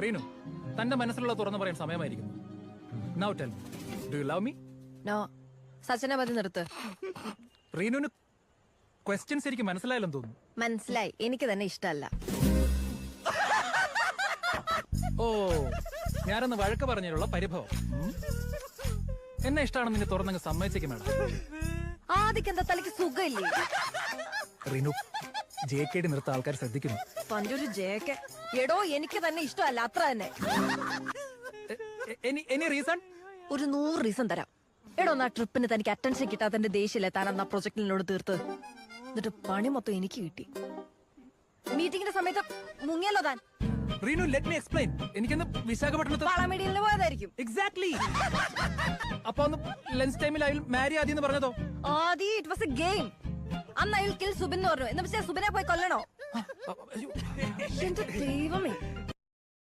റീനു, തന്റെ മനസ്സിലുള്ള തുറന്നു പറയാൻ സമയമായിരിക്കുന്നു. Now tell me, do you love me? No, സച്ചിനെ മതി നിർത്ത്. റീനുവിന് ക്വസ്റ്റ്യൻസ് എനിക്ക് മനസ്സിലായില്ലെന്ന് തോന്നുന്നു. മനസ്സിലായി, എനിക്ക് തന്നെ ഇഷ്ടമല്ല. ഓ, ഞാനൊന്ന് വഴക്ക് പറഞ്ഞതിലുള്ള പരിഭവം. എന്നെ ഇഷ്ടമാണെന്ന് നിന്നെ തുറന്നങ്ങ് സമ്മതിച്ചേക്കും മേഡം. ആദ്യം എന്താ തലയ്ക്ക് സുഖമില്ലേ? റീനു, JKD നിർത്ത ആൾക്കാർ ശ്രദ്ധിക്കുന്നു. പണ്ടൊരു ജേക്കെ. എടോ, എനിക്ക് തന്നെ ഇഷ്ടമല്ല, അത്ര തന്നെ. Any reason? ഒരു 100 റീസൺ തരാം. എടോ, ആ ട്രിപ്പിന് തനിക്ക് അറ്റൻഷൻ കിട്ടാത്തതിന്റെ ദേഷ്യല്ലേ താൻ അന്ന് ആ പ്രൊജക്ടിനോട് തീർത്ത്. എന്നിട്ട് പണി മൊത്തം എനിക്ക് കിട്ടി. മീറ്റിംഗിന്റെ സമയത്ത് മുങ്ങിയല്ലോ താൻ. Reenu, let me explain. എനിക്കൊന്ന് വിശാഖപട്ടണത്ത് വളമീഡിയലിന് പോയതായിരിക്കും. എക്സാക്ട്ലി. അപ്പൊ ഒന്ന് ലഞ്ച് ടൈമിൽ അയാൾ മാരി ആദ്യം പറഞ്ഞതോ? ആദി, ഇറ്റ് വാസ് എ ഗെയിം. അന്ന് അയാൾ കിൽ സുബിൻ എന്ന് പറഞ്ഞു. എന്ന് വെച്ചാൽ സുബിനെ പോയി കൊല്ലണോ? എന്റെ ദൈവമേ,